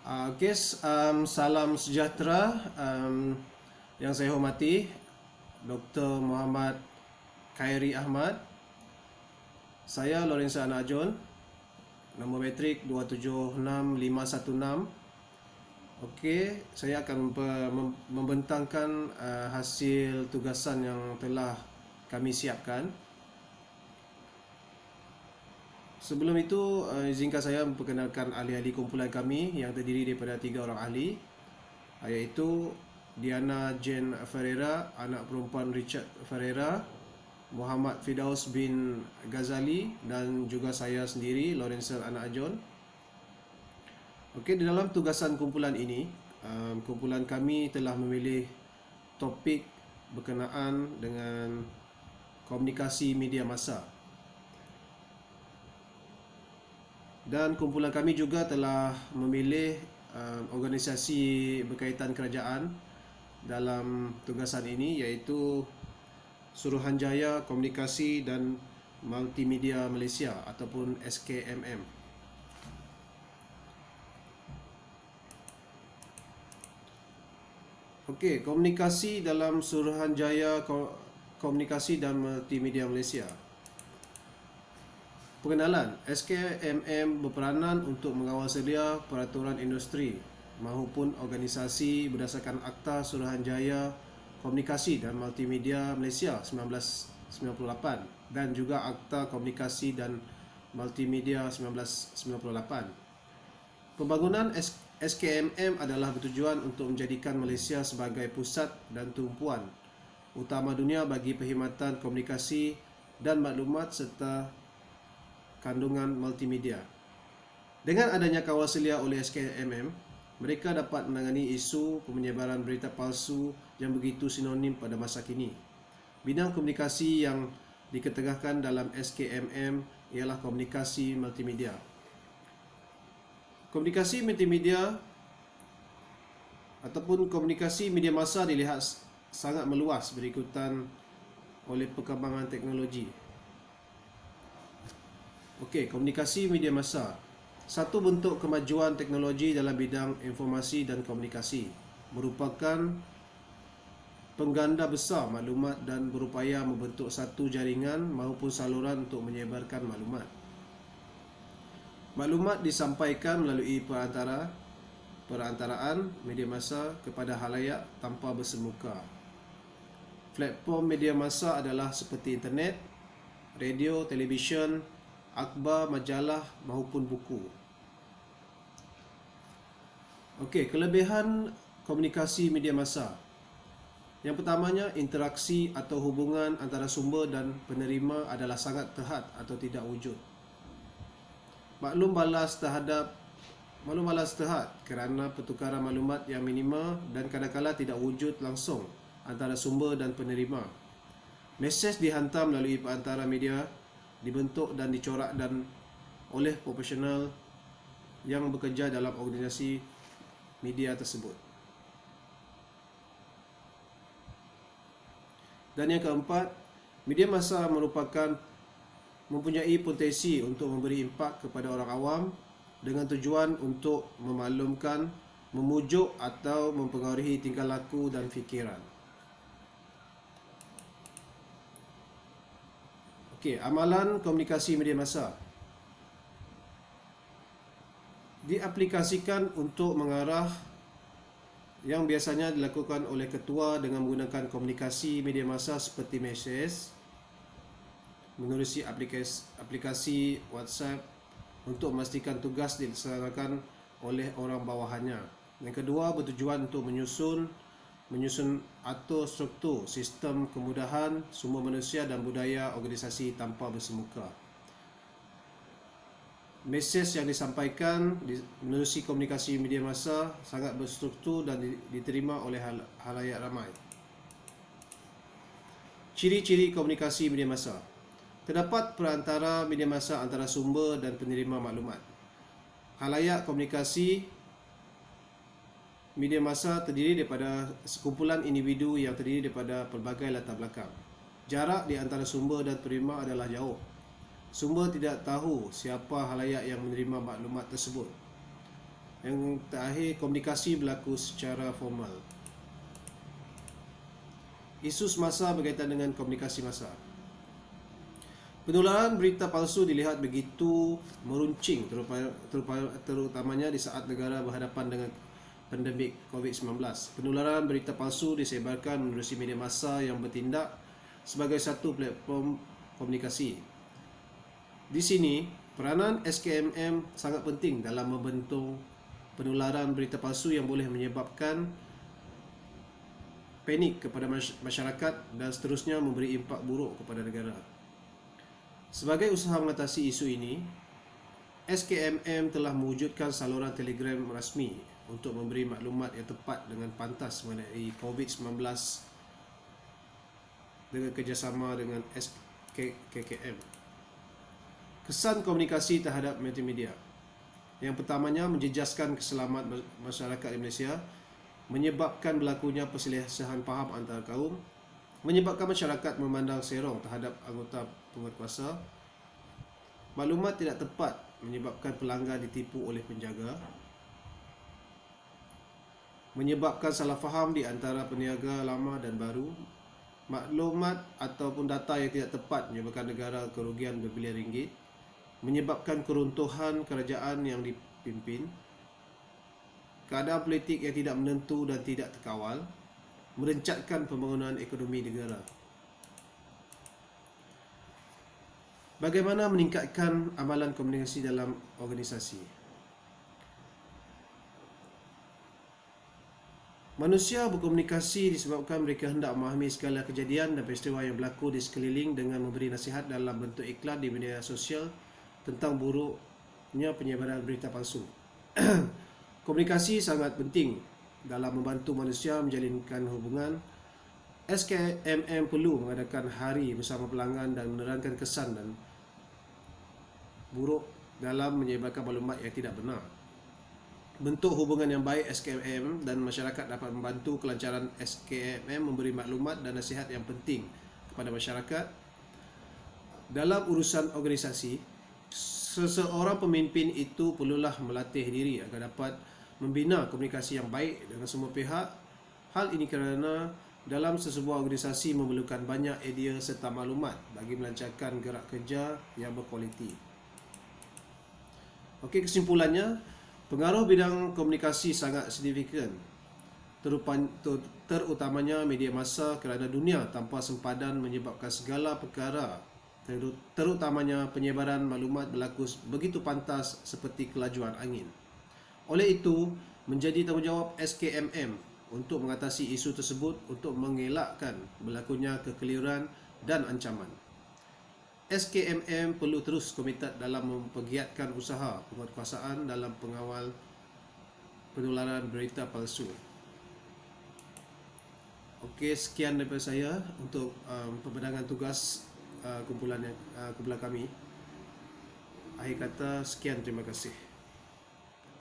Salam sejahtera yang saya hormati Dr. Muhammad Khairi Ahmad. Saya Lorenza Anak John, nombor metrik 276516. Okey, saya akan membentangkan hasil tugasan yang telah kami siapkan. Sebelum itu, izinkan saya memperkenalkan ahli-ahli kumpulan kami yang terdiri daripada 3 orang ahli, iaitu Diana Jane Ferreira, anak perempuan Richard Ferreira, Muhammad Firdaus bin Ghazali, dan juga saya sendiri, Lorenza Anak John. Okey, di dalam tugasan kumpulan ini, kumpulan kami telah memilih topik berkenaan dengan komunikasi media massa. Dan kumpulan kami juga telah memilih organisasi berkaitan kerajaan dalam tugasan ini, iaitu Suruhanjaya Komunikasi dan Multimedia Malaysia ataupun SKMM. Okey, komunikasi dalam Suruhanjaya Komunikasi dan Multimedia Malaysia. Pengenalan, SKMM berperanan untuk mengawal sedia peraturan industri maupun organisasi berdasarkan Akta Suruhanjaya Komunikasi dan Multimedia Malaysia 1998 dan juga Akta Komunikasi dan Multimedia 1998. Pembangunan SKMM adalah bertujuan untuk menjadikan Malaysia sebagai pusat dan tumpuan utama dunia bagi perkhidmatan komunikasi dan maklumat serta kandungan multimedia. Dengan adanya kawal selia oleh SKMM, mereka dapat menangani isu penyebaran berita palsu yang begitu sinonim pada masa kini. Bidang komunikasi yang diketengahkan dalam SKMM ialah komunikasi multimedia. Komunikasi multimedia ataupun komunikasi media massa dilihat sangat meluas berikutan oleh perkembangan teknologi. Okey, komunikasi media massa. Satu bentuk kemajuan teknologi dalam bidang informasi dan komunikasi, merupakan pengganda besar maklumat dan berupaya membentuk satu jaringan maupun saluran untuk menyebarkan maklumat. Maklumat disampaikan melalui perantaraan media massa kepada khalayak tanpa bersemuka. Platform media massa adalah seperti internet, radio, televisyen, akhbar, majalah maupun buku. Okey, kelebihan komunikasi media massa. Yang pertamanya, interaksi atau hubungan antara sumber dan penerima adalah sangat terhad atau tidak wujud. Maklum balas terhad kerana pertukaran maklumat yang minima dan kadang-kadang tidak wujud langsung antara sumber dan penerima. Mesej dihantar melalui perantara media, dibentuk dan dicorak dan oleh profesional yang bekerja dalam organisasi media tersebut. Dan yang keempat, media massa mempunyai potensi untuk memberi impak kepada orang awam dengan tujuan untuk memaklumkan, memujuk atau mempengaruhi tingkah laku dan fikiran. Okey, amalan komunikasi media massa diaplikasikan untuk mengarah yang biasanya dilakukan oleh ketua dengan menggunakan komunikasi media massa seperti mesej, menerusi aplikasi WhatsApp untuk memastikan tugas dilaksanakan oleh orang bawahannya. Yang kedua, bertujuan untuk menyusun atur struktur sistem kemudahan sumber manusia dan budaya organisasi tanpa bersemuka. Mesej yang disampaikan menerusi komunikasi media massa sangat berstruktur dan diterima oleh khalayak ramai. Ciri-ciri komunikasi media massa. Terdapat perantara media massa antara sumber dan penerima maklumat. Khalayak komunikasi media massa terdiri daripada sekumpulan individu yang terdiri daripada pelbagai latar belakang. Jarak di antara sumber dan penerima adalah jauh. Sumber tidak tahu siapa khalayak yang menerima maklumat tersebut. Yang terakhir, komunikasi berlaku secara formal. Isu semasa berkaitan dengan komunikasi massa. Penularan berita palsu dilihat begitu meruncing, terutamanya di saat negara berhadapan dengan pandemik COVID-19. Penularan berita palsu disebarkan menerusi media massa yang bertindak sebagai satu platform komunikasi. Di sini, peranan SKMM sangat penting dalam membentuk penularan berita palsu yang boleh menyebabkan panik kepada masyarakat dan seterusnya memberi impak buruk kepada negara. Sebagai usaha mengatasi isu ini, SKMM telah mewujudkan saluran telegram rasmi untuk memberi maklumat yang tepat dengan pantas mengenai COVID-19 dengan kerjasama dengan SKKM. Kesan komunikasi terhadap multimedia. Yang pertamanya, menjejaskan keselamatan masyarakat di Malaysia, menyebabkan berlakunya perselisihan faham antara kaum, menyebabkan masyarakat memandang serong terhadap anggota penguatkuasa, maklumat tidak tepat menyebabkan pelanggan ditipu oleh penjaga, menyebabkan salah faham di antara peniaga lama dan baru, maklumat ataupun data yang tidak tepat menyebabkan negara kerugian berbilion ringgit, menyebabkan keruntuhan kerajaan yang dipimpin, keadaan politik yang tidak menentu dan tidak terkawal, merencatkan pembangunan ekonomi negara. Bagaimana meningkatkan amalan komunikasi dalam organisasi? Manusia berkomunikasi disebabkan mereka hendak memahami segala kejadian dan peristiwa yang berlaku di sekeliling dengan memberi nasihat dalam bentuk iklan di media sosial tentang buruknya penyebaran berita palsu. Komunikasi sangat penting dalam membantu manusia menjalinkan hubungan. SKMM perlu mengadakan hari bersama pelanggan dan menerangkan kesan dan buruk dalam menyebarkan maklumat yang tidak benar. Bentuk hubungan yang baik SKMM dan masyarakat dapat membantu kelancaran SKMM memberi maklumat dan nasihat yang penting kepada masyarakat. Dalam urusan organisasi, seseorang pemimpin itu perlulah melatih diri agar dapat membina komunikasi yang baik dengan semua pihak. Hal ini kerana dalam sesebuah organisasi memerlukan banyak idea serta maklumat bagi melancarkan gerak kerja yang berkualiti. Okey, kesimpulannya, pengaruh bidang komunikasi sangat signifikan, terutamanya media massa, kerana dunia tanpa sempadan menyebabkan segala perkara, terutamanya penyebaran maklumat berlaku begitu pantas seperti kelajuan angin. Oleh itu, menjadi tanggungjawab SKMM untuk mengatasi isu tersebut untuk mengelakkan berlakunya kekeliruan dan ancaman. SKMM perlu terus komited dalam mempergiatkan usaha penguatkuasaan dalam pengawal penularan berita palsu. Okey, sekian daripada saya untuk pembentangan tugas kumpulan kami. Akhir kata, sekian, terima kasih.